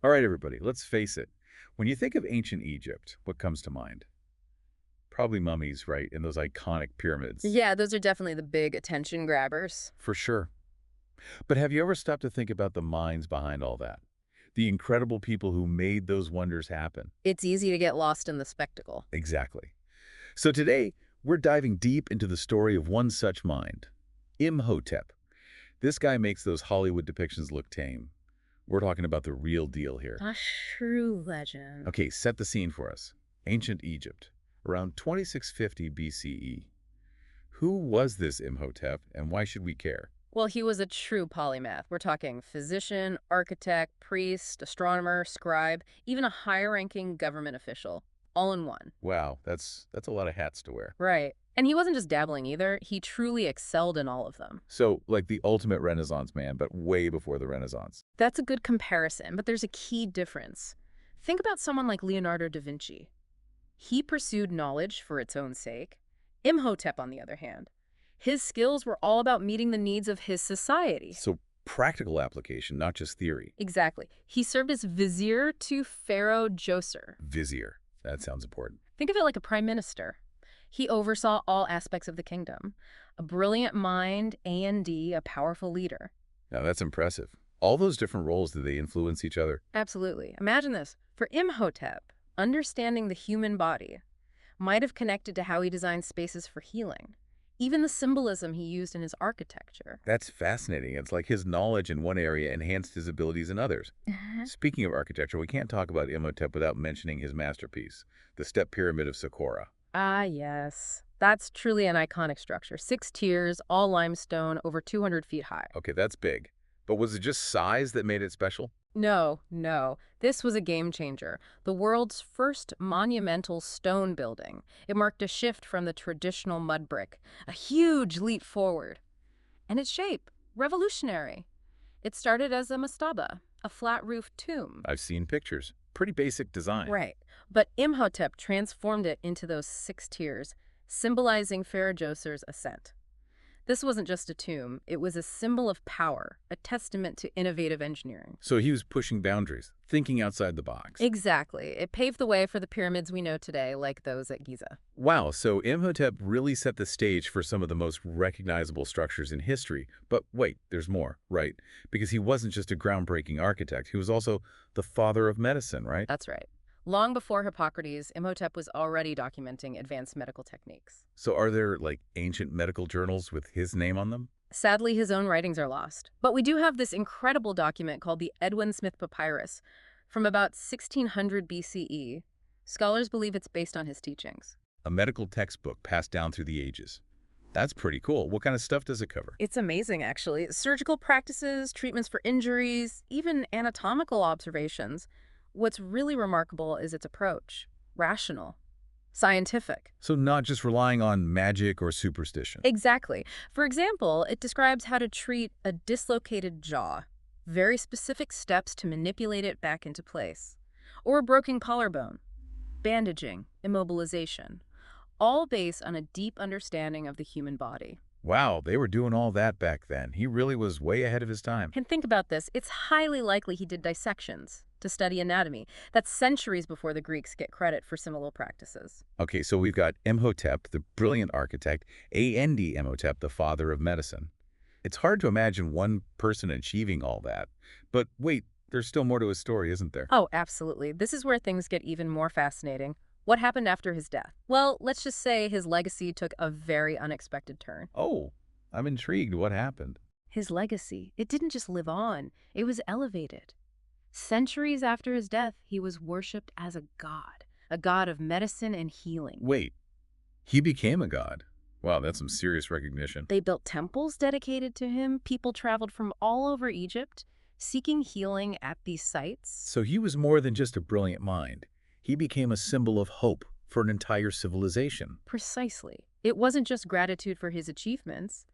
All right, everybody, let's face it. When you think of ancient Egypt, what comes to mind? Probably mummies, right? And those iconic pyramids. Yeah, those are definitely the big attention grabbers. For sure. But have you ever stopped to think about the minds behind all that? The incredible people who made those wonders happen. It's easy to get lost in the spectacle. Exactly. So today, we're diving deep into the story of one such mind, Imhotep. This guy makes those Hollywood depictions look tame. We're talking about the real deal here. A true legend. Okay, set the scene for us. Ancient Egypt, around 2650 BCE. Who was this Imhotep, and why should we care? Well, he was a true polymath. We're talking physician, architect, priest, astronomer, scribe, even a high-ranking government official, all in one. Wow, that's a lot of hats to wear. Right. And he wasn't just dabbling either. He truly excelled in all of them. So, like the ultimate Renaissance man, but way before the Renaissance. That's a good comparison, but there's a key difference. Think about someone like Leonardo da Vinci. He pursued knowledge for its own sake. Imhotep, on the other hand, his skills were all about meeting the needs of his society. So, practical application, not just theory. Exactly. He served as vizier to Pharaoh Djoser. Vizier. That sounds important. Think of it like a prime minister. He oversaw all aspects of the kingdom. A brilliant mind and a powerful leader. Now, that's impressive. All those different roles, did they influence each other? Absolutely. Imagine this. For Imhotep, understanding the human body might have connected to how he designed spaces for healing. Even the symbolism he used in his architecture. That's fascinating. It's like his knowledge in one area enhanced his abilities in others. Speaking of architecture, we can't talk about Imhotep without mentioning his masterpiece, the Step Pyramid of Saqqara. Ah, yes. That's truly an iconic structure. 6 tiers, all limestone, over 200 feet high. Okay, that's big. But was it just size that made it special? No, no. This was a game changer. The world's first monumental stone building. It marked a shift from the traditional mud brick, a huge leap forward. And its shape, revolutionary. It started as a mastaba, a flat-roofed tomb. I've seen pictures. Pretty basic design. Right. But Imhotep transformed it into those 6 tiers, symbolizing Pharaoh Djoser's ascent. This wasn't just a tomb, it was a symbol of power, a testament to innovative engineering. So he was pushing boundaries, thinking outside the box. Exactly. It paved the way for the pyramids we know today, like those at Giza. Wow, so Imhotep really set the stage for some of the most recognizable structures in history. But wait, there's more, right? Because he wasn't just a groundbreaking architect, he was also the father of medicine, right? That's right. Long before Hippocrates, Imhotep was already documenting advanced medical techniques. So are there, like, ancient medical journals with his name on them? Sadly, his own writings are lost. But we do have this incredible document called the Edwin Smith Papyrus from about 1600 BCE. Scholars believe it's based on his teachings. A medical textbook passed down through the ages. That's pretty cool. What kind of stuff does it cover? It's amazing, actually. Surgical practices, treatments for injuries, even anatomical observations. What's really remarkable is its approach. Rational. Scientific. So not just relying on magic or superstition. Exactly. For example, it describes how to treat a dislocated jaw. Very specific steps to manipulate it back into place. Or a broken collarbone. Bandaging, immobilization. All based on a deep understanding of the human body. Wow, they were doing all that back then. He really was way ahead of his time. And think about this. It's highly likely he did dissections to study anatomy. That's centuries before the Greeks get credit for similar practices. Okay, so we've got Imhotep, the brilliant architect, A.N.D. Imhotep, the father of medicine. It's hard to imagine one person achieving all that. But wait, there's still more to his story, isn't there? Oh, absolutely. This is where things get even more fascinating. What happened after his death? Well, let's just say his legacy took a very unexpected turn. Oh, I'm intrigued. What happened? His legacy, it didn't just live on, it was elevated. Centuries after his death, he was worshipped as a god of medicine and healing. Wait, he became a god. Wow, that's some serious recognition. They built temples dedicated to him. People traveled from all over Egypt, seeking healing at these sites. So he was more than just a brilliant mind. He became a symbol of hope for an entire civilization. Precisely. It wasn't just gratitude for his achievements.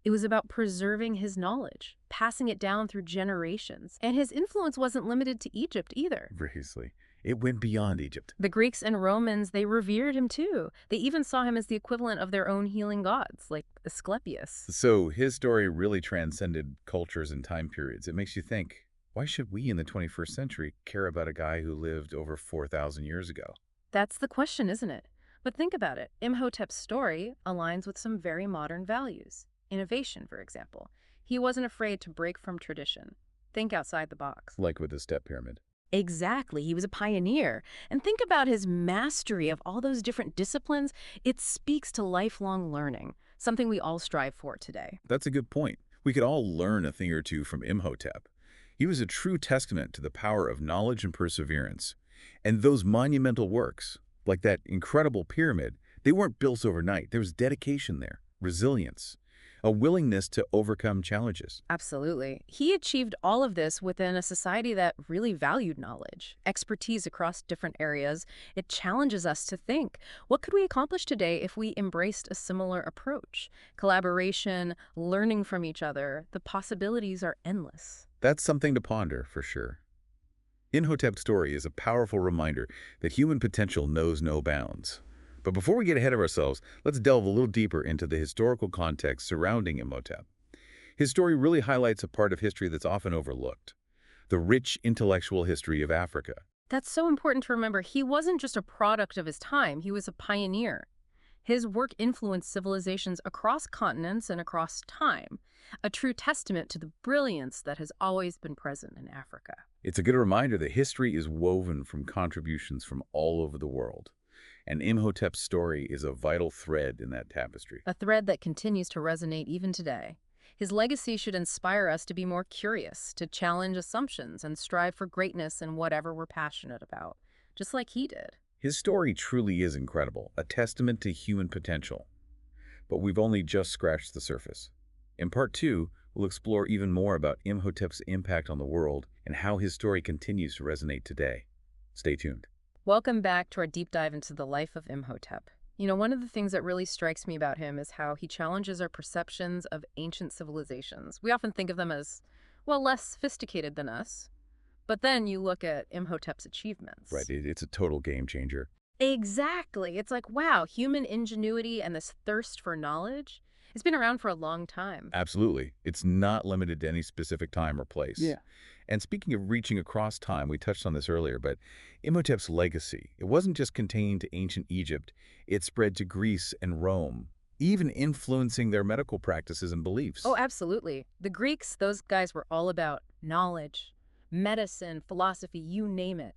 It was about preserving his knowledge, passing it down through generations. And his influence wasn't limited to Egypt either. Obviously, it went beyond Egypt. The Greeks and Romans, they revered him too. They even saw him as the equivalent of their own healing gods, like Asclepius. So his story really transcended cultures and time periods. It makes you think, Why should we in the 21st century care about a guy who lived over 4,000 years ago? That's the question, isn't it? But think about it. Imhotep's story aligns with some very modern values. Innovation, for example. He wasn't afraid to break from tradition. Think outside the box. Like with the step pyramid. Exactly. He was a pioneer. And think about his mastery of all those different disciplines. It speaks to lifelong learning, something we all strive for today. That's a good point. We could all learn a thing or two from Imhotep. He was a true testament to the power of knowledge and perseverance. And those monumental works, like that incredible pyramid, they weren't built overnight. There was dedication there, resilience, a willingness to overcome challenges. Absolutely. He achieved all of this within a society that really valued knowledge, expertise across different areas. It challenges us to think, what could we accomplish today if we embraced a similar approach? Collaboration, learning from each other, the possibilities are endless. That's something to ponder, for sure. Imhotep's story is a powerful reminder that human potential knows no bounds. But before we get ahead of ourselves, let's delve a little deeper into the historical context surrounding Imhotep. His story really highlights a part of history that's often overlooked, the rich intellectual history of Africa. That's so important to remember. He wasn't just a product of his time, he was a pioneer. His work influenced civilizations across continents and across time, a true testament to the brilliance that has always been present in Africa. It's a good reminder that history is woven from contributions from all over the world, and Imhotep's story is a vital thread in that tapestry. A thread that continues to resonate even today. His legacy should inspire us to be more curious, to challenge assumptions, and strive for greatness in whatever we're passionate about, just like he did. His story truly is incredible, a testament to human potential. But we've only just scratched the surface. In Part 2, we'll explore even more about Imhotep's impact on the world and how his story continues to resonate today. Stay tuned. Welcome back to our deep dive into the life of Imhotep. You know, one of the things that really strikes me about him is how he challenges our perceptions of ancient civilizations. We often think of them as, well, less sophisticated than us. But then you look at Imhotep's achievements. Right, it's a total game changer. Exactly. It's like, wow, human ingenuity and this thirst for knowledge, it's been around for a long time. Absolutely. It's not limited to any specific time or place. Yeah. And speaking of reaching across time, we touched on this earlier, but Imhotep's legacy, it wasn't just contained to ancient Egypt, it spread to Greece and Rome, even influencing their medical practices and beliefs. Oh, absolutely. The Greeks, those guys were all about knowledge, medicine, philosophy, you name it.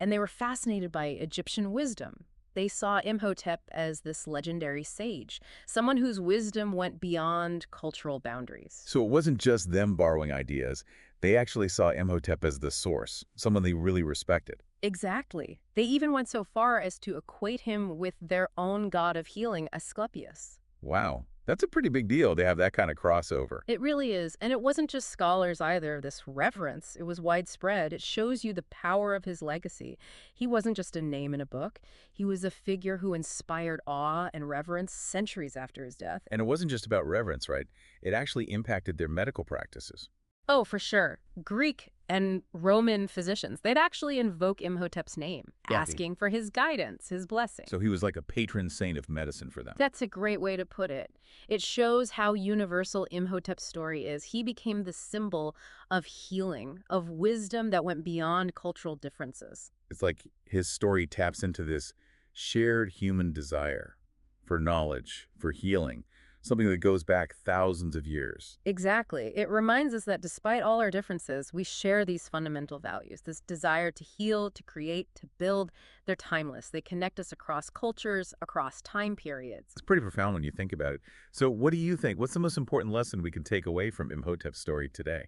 And they were fascinated by Egyptian wisdom. They saw Imhotep as this legendary sage, someone whose wisdom went beyond cultural boundaries. So it wasn't just them borrowing ideas. They actually saw Imhotep as the source, someone they really respected. Exactly. They even went so far as to equate him with their own god of healing, Asclepius. Wow, that's a pretty big deal to have that kind of crossover. It really is. And it wasn't just scholars either, this reverence. It was widespread. It shows you the power of his legacy. He wasn't just a name in a book. He was a figure who inspired awe and reverence centuries after his death. And it wasn't just about reverence, right? It actually impacted their medical practices. Oh, for sure. Greek and Roman physicians, they'd actually invoke Imhotep's name, asking for his guidance, his blessing. So he was like a patron saint of medicine for them. That's a great way to put it. It shows how universal Imhotep's story is. He became the symbol of healing, of wisdom that went beyond cultural differences. It's like his story taps into this shared human desire for knowledge, for healing, something that goes back thousands of years. Exactly. It reminds us that despite all our differences, we share these fundamental values, this desire to heal, to create, to build. They're timeless. They connect us across cultures, across time periods. It's pretty profound when you think about it. So what do you think? What's the most important lesson we can take away from Imhotep's story today?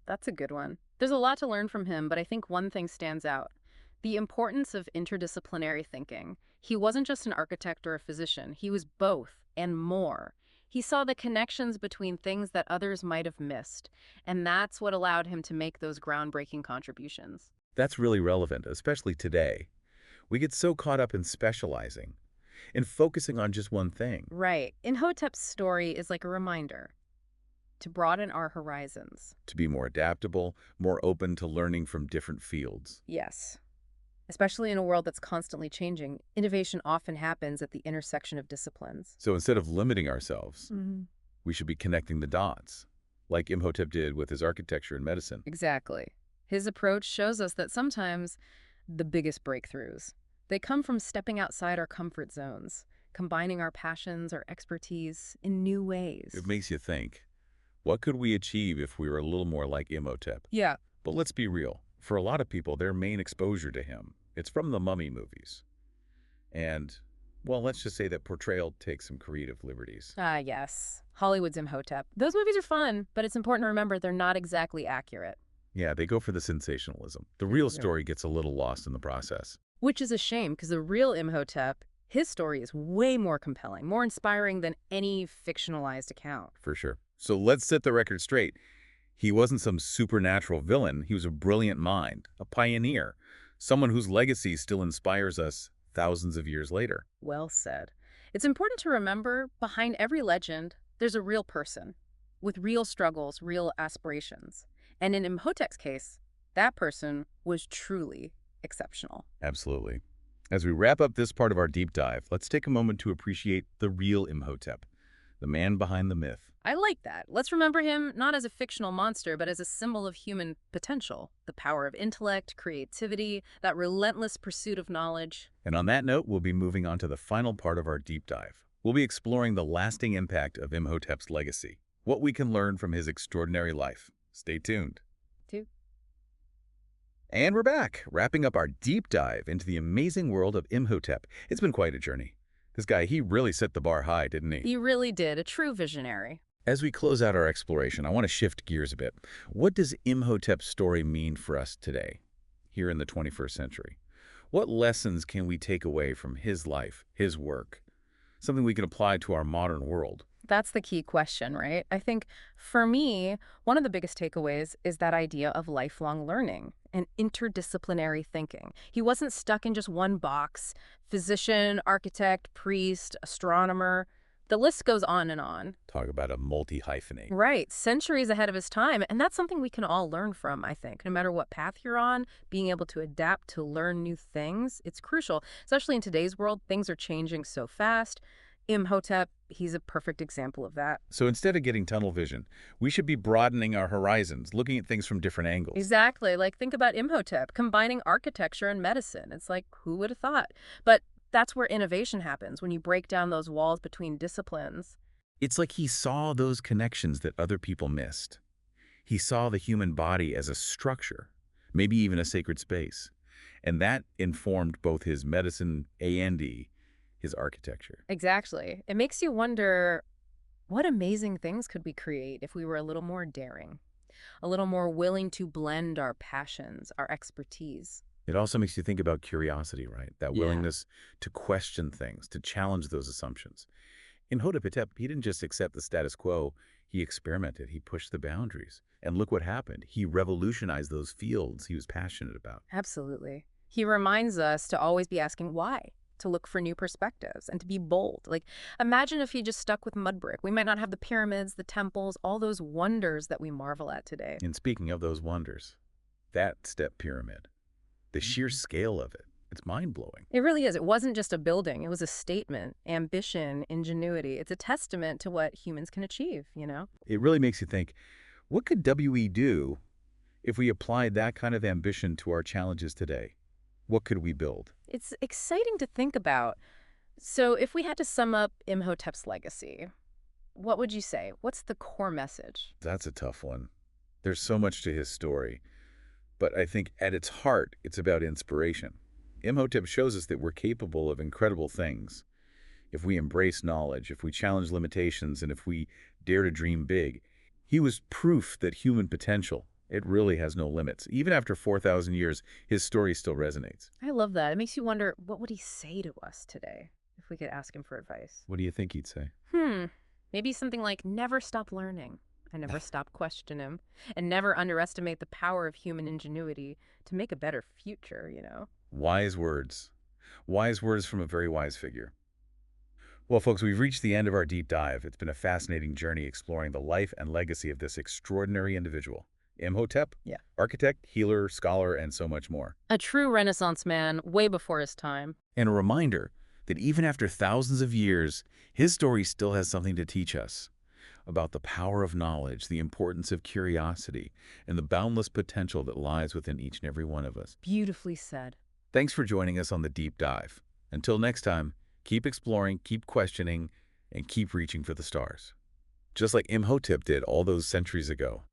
That's a good one. There's a lot to learn from him, but I think one thing stands out. The importance of interdisciplinary thinking. He wasn't just an architect or a physician. He was both and more. He saw the connections between things that others might have missed, and that's what allowed him to make those groundbreaking contributions. That's really relevant, especially today. We get so caught up in specializing, in focusing on just one thing. Right. Imhotep's story is like a reminder to broaden our horizons. To be more adaptable, more open to learning from different fields. Yes. Especially in a world that's constantly changing, innovation often happens at the intersection of disciplines. So instead of limiting ourselves, Mm-hmm. we should be connecting the dots. like Imhotep did with his architecture and medicine. Exactly. His approach shows us that sometimes the biggest breakthroughs, they come from stepping outside our comfort zones, combining our passions, our expertise in new It ways. makes you think, what could we achieve if we were a little more like Imhotep? Yeah. But let's be real. For a lot of people, their main exposure to him, it's from the mummy movies. And, well, let's just say that portrayal takes some creative liberties. Ah, yes. Hollywood's Imhotep. Those movies are fun, but it's important to remember they're not exactly accurate. Yeah, they go for the sensationalism. The real story gets a little lost in the process. Which is a shame, because the real Imhotep, his story is way more compelling, more inspiring than any fictionalized account. For sure. So let's set the record straight. He wasn't some supernatural villain. He was a brilliant mind, a pioneer, someone whose legacy still inspires us thousands of years later. Well said. It's important to remember behind every legend, there's a real person with real struggles, real aspirations. And in Imhotep's case, that person was truly exceptional. Absolutely. As we wrap up this part of our deep dive, let's take a moment to appreciate the real Imhotep, the man behind the myth. I like that. Let's remember him not as a fictional monster, but as a symbol of human potential, the power of intellect, creativity, that relentless pursuit of knowledge. And on that note, we'll be moving on to the final part of our deep dive. We'll be exploring the lasting impact of Imhotep's legacy, what we can learn from his extraordinary life. Stay tuned. Too. And we're back, wrapping up our deep dive into the amazing world of Imhotep. It's been quite a journey. This guy, he really set the bar high, didn't he? He really did, a true visionary. As we close out our exploration, I want to shift gears a bit. What does Imhotep's story mean for us today, here in the 21st century? What lessons can we take away from his life, his work? Something we can apply to our modern world. That's the key question, right? I think for me, one of the biggest takeaways is that idea of lifelong learning and interdisciplinary thinking. He wasn't stuck in just one box: physician, architect, priest, astronomer. The list goes on and on. Talk about a multi-hyphenate. Right, centuries ahead of his time. And that's something we can all learn from, I think. No matter what path you're on, being able to adapt to learn new things, it's crucial. Especially in today's world, things are changing so fast. Imhotep, he's a perfect example of that. So instead of getting tunnel vision, we should be broadening our horizons, looking at things from different angles. Exactly. Like, think about Imhotep, combining architecture and medicine. It's like, who would have thought? But that's where innovation happens, when you break down those walls between disciplines. It's like he saw those connections that other people missed. He saw the human body as a structure, maybe even a sacred space. And that informed both his medicine and his architecture. Exactly. It makes you wonder, what amazing things could we create if we were a little more daring, a little more willing to blend our passions, our expertise? It also makes you think about curiosity, right? That Yeah. willingness to question things, to challenge those assumptions. In Imhotep, he didn't just accept the status quo. He experimented. He pushed the boundaries. And look what happened. He revolutionized those fields he was passionate about. Absolutely. He reminds us to always be asking why, to look for new perspectives, and to be bold. Like, imagine if he just stuck with mud brick. We might not have the pyramids, the temples, all those wonders that we marvel at today. And speaking of those wonders, that step pyramid, the sheer scale of it, it's mind-blowing. It really is. It wasn't just a building. It was a statement, ambition, ingenuity. It's a testament to what humans can achieve, you know? It really makes you think, what could WE do if we applied that kind of ambition to our challenges today? What could we build? It's exciting to think about. So if we had to sum up Imhotep's legacy, what would you say? What's the core message? That's a tough one. There's so much to his story. But I think at its heart, it's about inspiration. Imhotep shows us that we're capable of incredible things. If we embrace knowledge, if we challenge limitations, and if we dare to dream big. He was proof that human potential, it really has no limits. Even after 4,000 years, his story still resonates. I love that. It makes you wonder, what would he say to us today if we could ask him for advice? What do you think he'd say? Maybe something like, never stop learning. And never stop questioning, and never underestimate the power of human ingenuity to make a better future, you know? Wise words. Wise words from a very wise figure. Well, folks, we've reached the end of our deep dive. It's been a fascinating journey exploring the life and legacy of this extraordinary individual. Imhotep, Yeah. architect, healer, scholar, and so much more. A true Renaissance man, way before his time. And a reminder that even after thousands of years, his story still has something to teach us. about the power of knowledge, the importance of curiosity, and the boundless potential that lies within each and every one of us. Beautifully said. Thanks for joining us on the deep dive. Until next time, keep exploring, keep questioning, and keep reaching for the stars. Just like Imhotep did all those centuries ago.